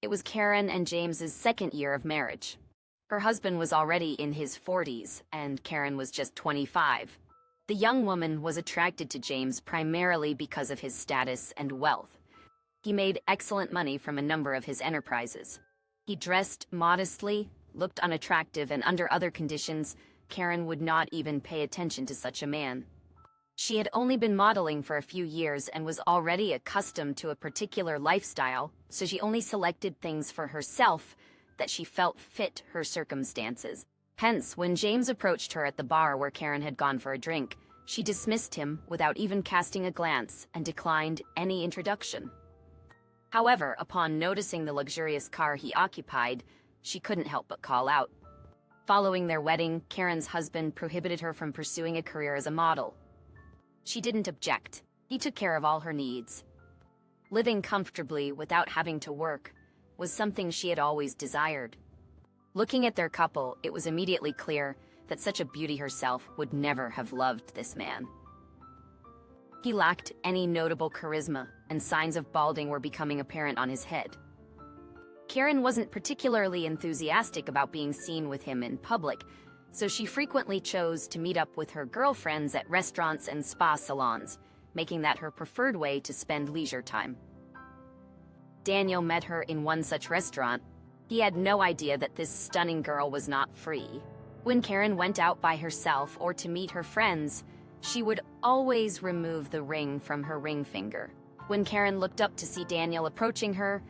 It was Karen and James's second year of marriage. Her husband was already in his 40s, and Karen was just 25. The young woman was attracted to James primarily because of his status and wealth. He made excellent money from a number of his enterprises. He dressed modestly, looked unattractive, and under other conditions, Karen would not even pay attention to such a man. She had only been modeling for a few years and was already accustomed to a particular lifestyle, so she only selected things for herself that she felt fit her circumstances. Hence, when James approached her at the bar where Karen had gone for a drink, she dismissed him without even casting a glance and declined any introduction. However, upon noticing the luxurious car he occupied, she couldn't help but call out. Following their wedding, Karen's husband prohibited her from pursuing a career as a model. She didn't object. He took care of all her needs. Living comfortably without having to work was something she had always desired. Looking at their couple, it was immediately clear that such a beauty herself would never have loved this man. He lacked any notable charisma, and signs of balding were becoming apparent on his head. Karen wasn't particularly enthusiastic about being seen with him in public, so she frequently chose to meet up with her girlfriends at restaurants and spa salons, making that her preferred way to spend leisure time. Daniel met her in one such restaurant. He had no idea that this stunning girl was not free. When Karen went out by herself or to meet her friends, she would always remove the ring from her ring finger. When Karen looked up to see Daniel approaching her,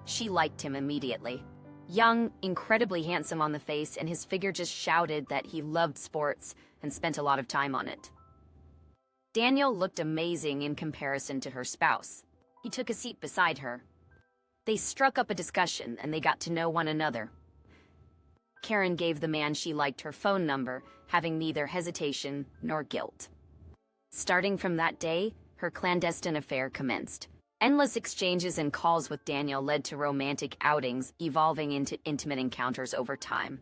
she liked him immediately. Young, incredibly handsome on the face, and his figure just shouted that he loved sports and spent a lot of time on it. Daniel looked amazing in comparison to her spouse. He took a seat beside her. They struck up a discussion and they got to know one another. Karen gave the man she liked her phone number, having neither hesitation nor guilt. Starting from that day, her clandestine affair commenced. Endless exchanges and calls with Daniel led to romantic outings, evolving into intimate encounters over time.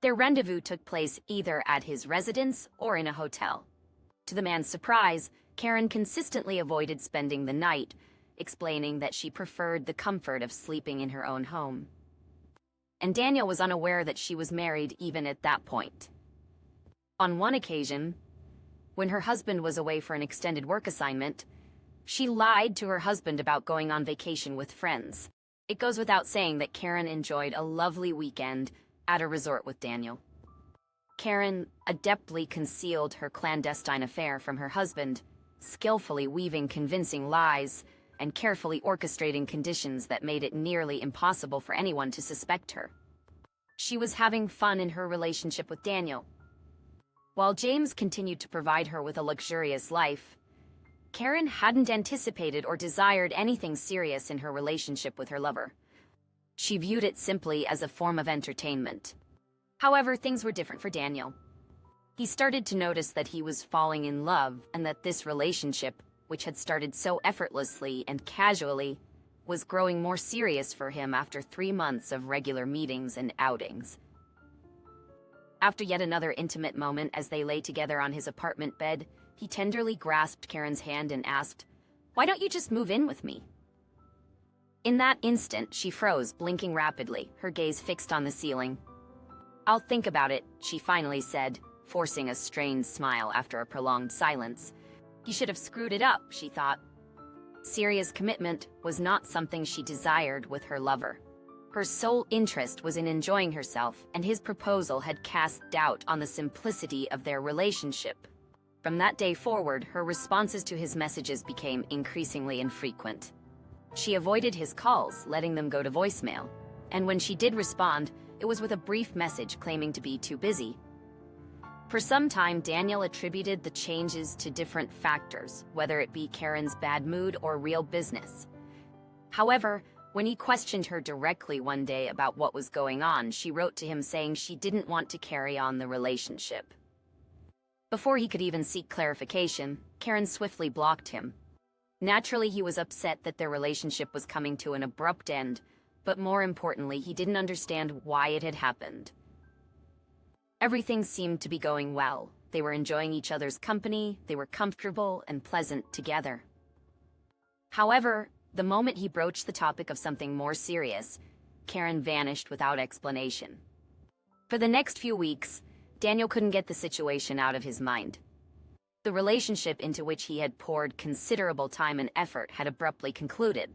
Their rendezvous took place either at his residence or in a hotel. To the man's surprise, Karen consistently avoided spending the night, explaining that she preferred the comfort of sleeping in her own home. And Daniel was unaware that she was married even at that point. On one occasion, when her husband was away for an extended work assignment, she lied to her husband about going on vacation with friends. It goes without saying that Karen enjoyed a lovely weekend at a resort with Daniel. Karen adeptly concealed her clandestine affair from her husband, skillfully weaving convincing lies and carefully orchestrating conditions that made it nearly impossible for anyone to suspect her. She was having fun in her relationship with Daniel. While James continued to provide her with a luxurious life, Karen hadn't anticipated or desired anything serious in her relationship with her lover. She viewed it simply as a form of entertainment. However, things were different for Daniel. He started to notice that he was falling in love and that this relationship, which had started so effortlessly and casually, was growing more serious for him after 3 months of regular meetings and outings. After yet another intimate moment as they lay together on his apartment bed, he tenderly grasped Karen's hand and asked, "Why don't you just move in with me?" In that instant, she froze, blinking rapidly, her gaze fixed on the ceiling. "I'll think about it," she finally said, forcing a strained smile after a prolonged silence. He should have screwed it up, she thought. Serious commitment was not something she desired with her lover. Her sole interest was in enjoying herself, and his proposal had cast doubt on the simplicity of their relationship. From that day forward, her responses to his messages became increasingly infrequent. She avoided his calls, letting them go to voicemail. And when she did respond, it was with a brief message claiming to be too busy. For some time, Daniel attributed the changes to different factors, whether it be Karen's bad mood or real business. However, when he questioned her directly one day about what was going on, she wrote to him saying she didn't want to carry on the relationship. Before he could even seek clarification, Karen swiftly blocked him. Naturally, he was upset that their relationship was coming to an abrupt end, but more importantly, he didn't understand why it had happened. Everything seemed to be going well. They were enjoying each other's company, they were comfortable and pleasant together. However, The moment he broached the topic of something more serious, Karen vanished without explanation. For the next few weeks, Daniel couldn't get the situation out of his mind. The relationship into which he had poured considerable time and effort had abruptly concluded.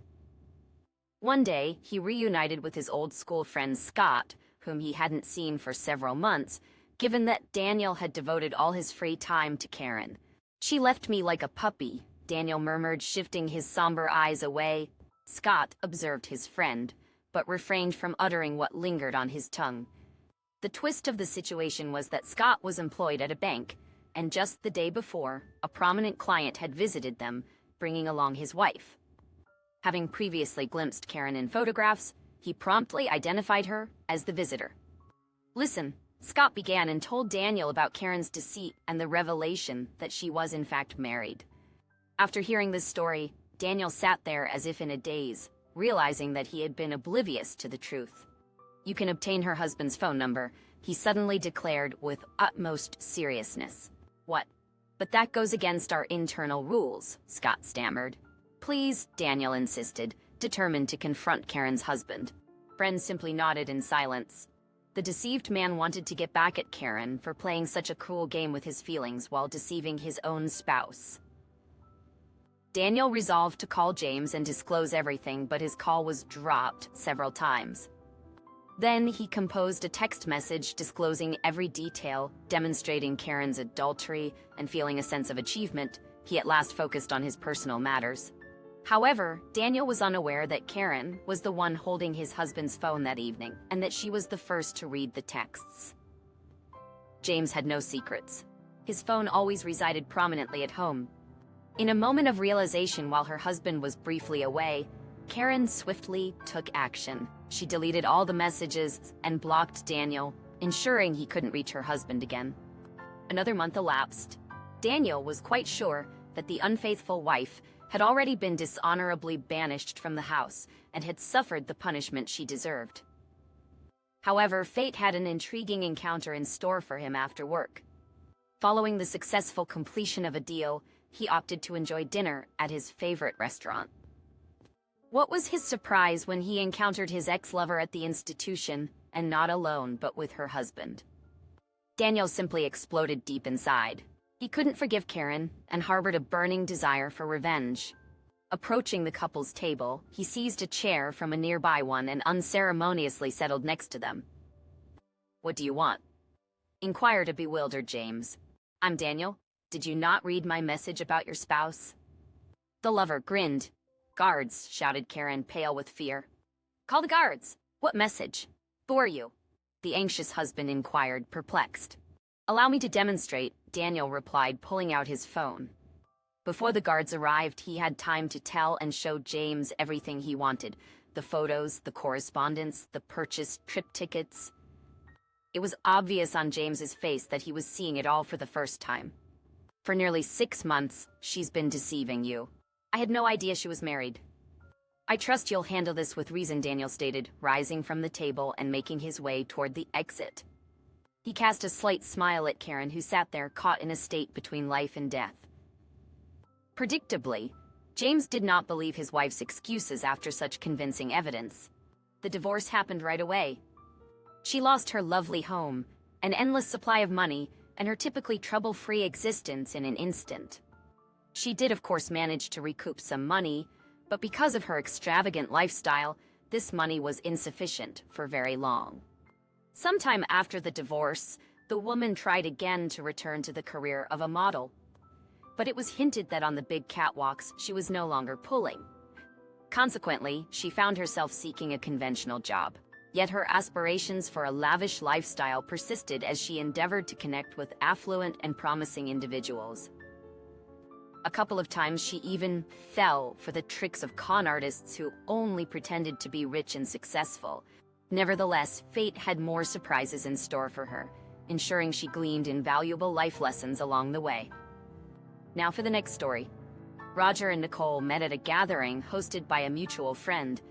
One day, he reunited with his old school friend Scott, whom he hadn't seen for several months, given that Daniel had devoted all his free time to Karen. "She left me like a puppy," Daniel murmured, shifting his somber eyes away. Scott observed his friend, but refrained from uttering what lingered on his tongue. The twist of the situation was that Scott was employed at a bank, and just the day before, a prominent client had visited them, bringing along his wife. Having previously glimpsed Karen in photographs, he promptly identified her as the visitor. "Listen," Scott began, and told Daniel about Karen's deceit and the revelation that she was in fact married. After hearing this story, Daniel sat there as if in a daze, realizing that he had been oblivious to the truth. "You can obtain her husband's phone number," he suddenly declared with utmost seriousness. "What? But that goes against our internal rules," Scott stammered. "Please," Daniel insisted, determined to confront Karen's husband. Friends simply nodded in silence. The deceived man wanted to get back at Karen for playing such a cruel game with his feelings while deceiving his own spouse. Daniel resolved to call James and disclose everything, but his call was dropped several times. Then he composed a text message disclosing every detail, demonstrating Karen's adultery, and feeling a sense of achievement, he at last focused on his personal matters. However, Daniel was unaware that Karen was the one holding his husband's phone that evening, and that she was the first to read the texts. James had no secrets. His phone always resided prominently at home. In a moment of realization while her husband was briefly away, Karen swiftly took action. She deleted all the messages and blocked Daniel, ensuring he couldn't reach her husband again. Another month elapsed. Daniel was quite sure that the unfaithful wife had already been dishonorably banished from the house and had suffered the punishment she deserved. However, fate had an intriguing encounter in store for him after work. Following the successful completion of a deal, he opted to enjoy dinner at his favorite restaurant. What was his surprise when he encountered his ex-lover at the institution, and not alone but with her husband. Daniel simply exploded deep inside. He couldn't forgive Karen and harbored a burning desire for revenge. Approaching the couple's table, he seized a chair from a nearby one and unceremoniously settled next to them. "What do you want?" inquired a bewildered James. "I'm Daniel. Did you not read my message about your spouse?" The lover grinned. "Guards," shouted Karen, pale with fear. "Call the guards. What message? Who are you?" the anxious husband inquired, perplexed. "Allow me to demonstrate," Daniel replied, pulling out his phone. Before the guards arrived, he had time to tell and show James everything he wanted: the photos, the correspondence, the purchased trip tickets. It was obvious on James's face that he was seeing it all for the first time. "For nearly 6 months, she's been deceiving you. I had no idea she was married." "I trust you'll handle this with reason," Daniel stated, rising from the table and making his way toward the exit. He cast a slight smile at Karen, who sat there caught in a state between life and death. Predictably, James did not believe his wife's excuses after such convincing evidence. The divorce happened right away. She lost her lovely home, an endless supply of money, and her typically trouble-free existence in an instant. She did, of course, manage to recoup some money, but because of her extravagant lifestyle, this money was insufficient for very long. Sometime after the divorce, the woman tried again to return to the career of a model. But it was hinted that on the big catwalks she was no longer pulling. Consequently, she found herself seeking a conventional job. Yet her aspirations for a lavish lifestyle persisted as she endeavored to connect with affluent and promising individuals. A couple of times she even fell for the tricks of con artists who only pretended to be rich and successful. Nevertheless, fate had more surprises in store for her, ensuring she gleaned invaluable life lessons along the way. Now for the next story. Roger and Nicole met at a gathering hosted by a mutual friend.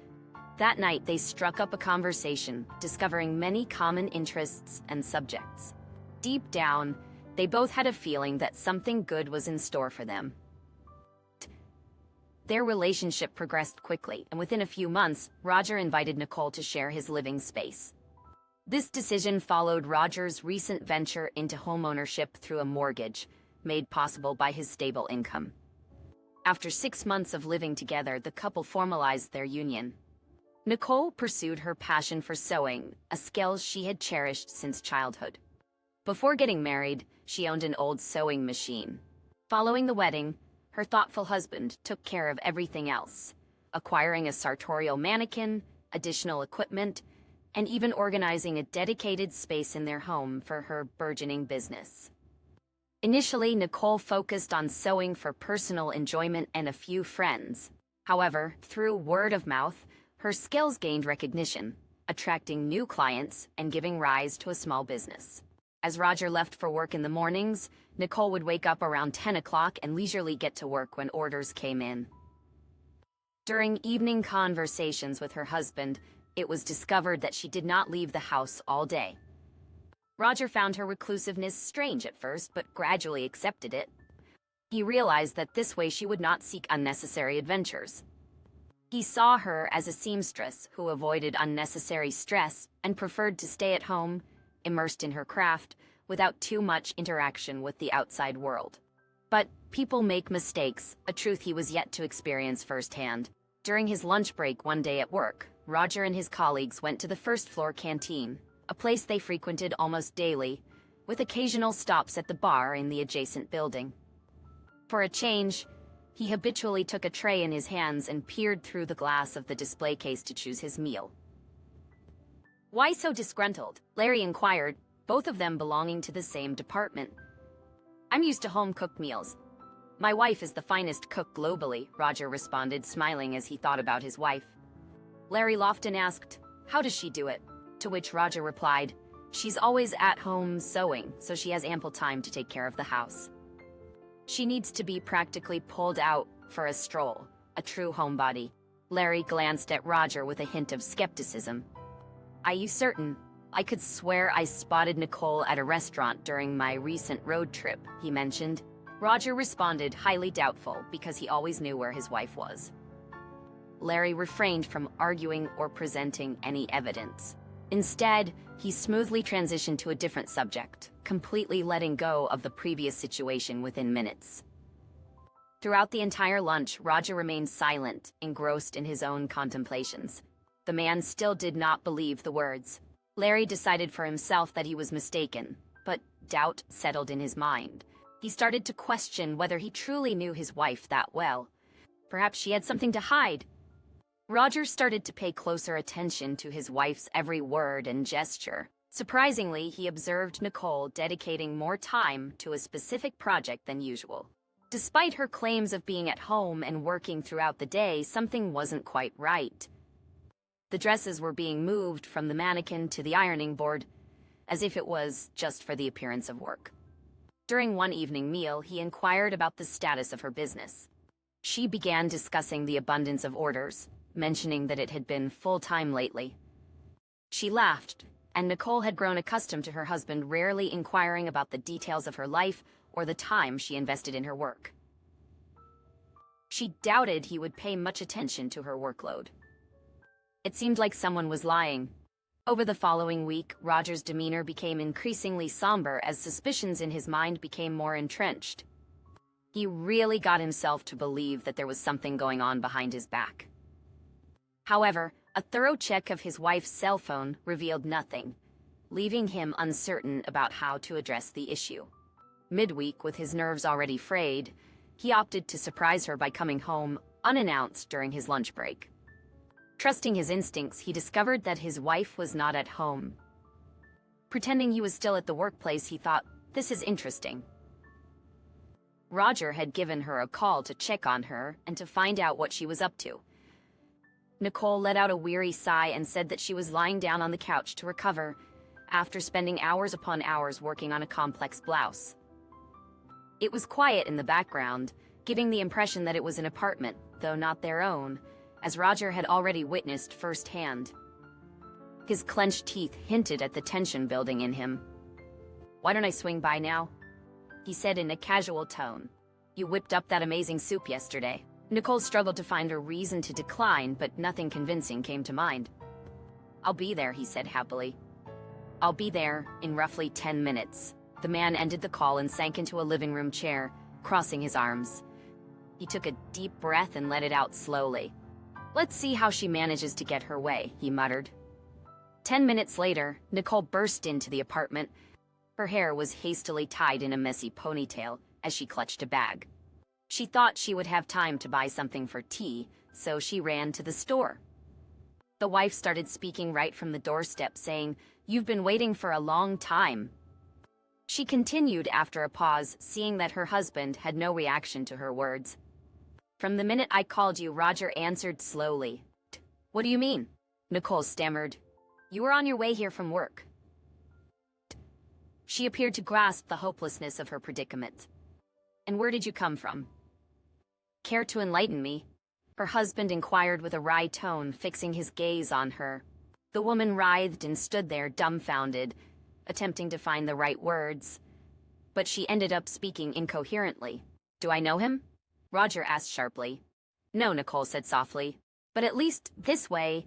That night, they struck up a conversation, discovering many common interests and subjects. Deep down, they both had a feeling that something good was in store for them. Their relationship progressed quickly, and within a few months, Roger invited Nicole to share his living space. This decision followed Roger's recent venture into homeownership through a mortgage, made possible by his stable income. After 6 months of living together, the couple formalized their union. Nicole pursued her passion for sewing, a skill she had cherished since childhood. Before getting married, she owned an old sewing machine. Following the wedding, her thoughtful husband took care of everything else, acquiring a sartorial mannequin, additional equipment, and even organizing a dedicated space in their home for her burgeoning business. Initially, Nicole focused on sewing for personal enjoyment and a few friends. However, through word of mouth, her skills gained recognition, attracting new clients and giving rise to a small business. As Roger left for work in the mornings, Nicole would wake up around 10 o'clock and leisurely get to work when orders came in. During evening conversations with her husband, it was discovered that she did not leave the house all day. Roger found her reclusiveness strange at first, but gradually accepted it. He realized that this way she would not seek unnecessary adventures. He saw her as a seamstress who avoided unnecessary stress and preferred to stay at home, immersed in her craft, without too much interaction with the outside world. But people make mistakes, a truth he was yet to experience firsthand. During his lunch break one day at work, Roger and his colleagues went to the first-floor canteen, a place they frequented almost daily, with occasional stops at the bar in the adjacent building. For a change, he habitually took a tray in his hands and peered through the glass of the display case to choose his meal. "Why so disgruntled?" Larry inquired, both of them belonging to the same department. "I'm used to home-cooked meals. My wife is the finest cook globally," Roger responded, smiling as he thought about his wife. Larry Lofton asked, "How does she do it?" To which Roger replied, "She's always at home sewing, so she has ample time to take care of the house. She needs to be practically pulled out for a stroll, a true homebody." Larry glanced at Roger with a hint of skepticism. "Are you certain? I could swear I spotted Nicole at a restaurant during my recent road trip," he mentioned. Roger responded, highly doubtful, because he always knew where his wife was. Larry refrained from arguing or presenting any evidence. Instead, he smoothly transitioned to a different subject, completely letting go of the previous situation within minutes. Throughout the entire lunch, Roger remained silent, engrossed in his own contemplations. The man still did not believe the words. Larry decided for himself that he was mistaken, but doubt settled in his mind. He started to question whether he truly knew his wife that well. Perhaps she had something to hide. Roger started to pay closer attention to his wife's every word and gesture. Surprisingly, he observed Nicole dedicating more time to a specific project than usual. Despite her claims of being at home and working throughout the day, something wasn't quite right. The dresses were being moved from the mannequin to the ironing board, as if it was just for the appearance of work. During one evening meal, he inquired about the status of her business. She began discussing the abundance of orders, mentioning that it had been full-time lately. She laughed, and Nicole had grown accustomed to her husband rarely inquiring about the details of her life or the time she invested in her work. She doubted he would pay much attention to her workload. It seemed like someone was lying. Over the following week, Roger's demeanor became increasingly somber as suspicions in his mind became more entrenched. He really got himself to believe that there was something going on behind his back. However, a thorough check of his wife's cell phone revealed nothing, leaving him uncertain about how to address the issue. Midweek, with his nerves already frayed, he opted to surprise her by coming home unannounced during his lunch break. Trusting his instincts, he discovered that his wife was not at home. Pretending he was still at the workplace, he thought, "This is interesting." Roger had given her a call to check on her and to find out what she was up to. Nicole let out a weary sigh and said that she was lying down on the couch to recover, after spending hours upon hours working on a complex blouse. It was quiet in the background, giving the impression that it was an apartment, though not their own, as Roger had already witnessed firsthand. His clenched teeth hinted at the tension building in him. "Why don't I swing by now?" he said in a casual tone. "You whipped up that amazing soup yesterday. Nicole struggled to find a reason to decline, but nothing convincing came to mind. "I'll be there," he said happily. "I'll be there in roughly 10 minutes. The man ended the call and sank into a living room chair, crossing his arms. He took a deep breath and let it out slowly. "Let's see how she manages to get her way," he muttered. 10 minutes later, Nicole burst into the apartment. Her hair was hastily tied in a messy ponytail as she clutched a bag. She thought she would have time to buy something for tea, so she ran to the store. The wife started speaking right from the doorstep, saying, "You've been waiting for a long time." She continued after a pause, seeing that her husband had no reaction to her words. "From the minute I called you," Roger answered slowly. "What do you mean?" Nicole stammered. "You were on your way here from work." She appeared to grasp the hopelessness of her predicament. "And where did you come from?" "Care to enlighten me?" Her husband inquired with a wry tone, fixing his gaze on her. The woman writhed and stood there dumbfounded, attempting to find the right words. But she ended up speaking incoherently. "Do I know him?" Roger asked sharply. "No," Nicole said softly. "But at least this way,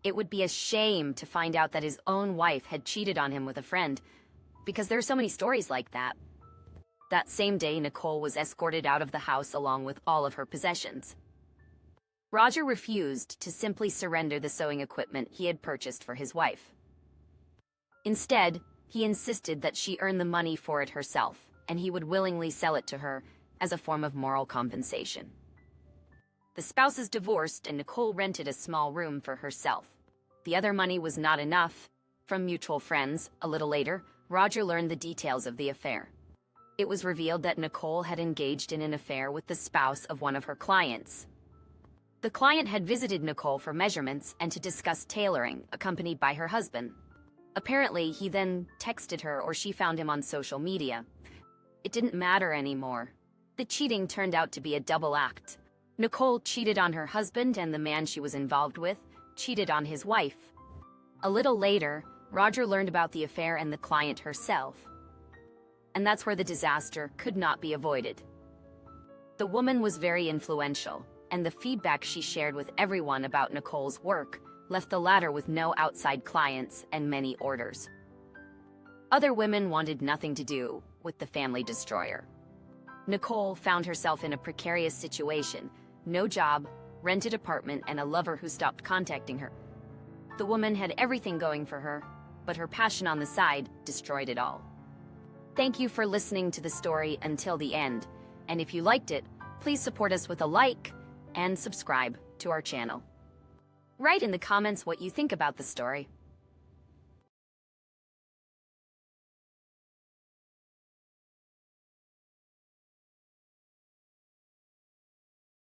it would be a shame to find out that his own wife had cheated on him with a friend, because there are so many stories like that." That same day, Nicole was escorted out of the house along with all of her possessions. Roger refused to simply surrender the sewing equipment he had purchased for his wife. Instead, he insisted that she earn the money for it herself, and he would willingly sell it to her as a form of moral compensation. The spouses divorced, and Nicole rented a small room for herself. The other money was not enough. From mutual friends, a little later, Roger learned the details of the affair. It was revealed that Nicole had engaged in an affair with the spouse of one of her clients. The client had visited Nicole for measurements and to discuss tailoring, accompanied by her husband. Apparently, he then texted her, or she found him on social media. It didn't matter anymore. The cheating turned out to be a double act. Nicole cheated on her husband, and the man she was involved with cheated on his wife. A little later, Roger learned about the affair and the client herself. And that's where the disaster could not be avoided. The woman was very influential, and the feedback she shared with everyone about Nicole's work left the latter with no outside clients and many orders. Other women wanted nothing to do with the family destroyer. Nicole found herself in a precarious situation: no job, rented apartment, and a lover who stopped contacting her. The woman had everything going for her, but her passion on the side destroyed it all. Thank you for listening to the story until the end, and if you liked it, please support us with a like and subscribe to our channel. Write in the comments what you think about the story.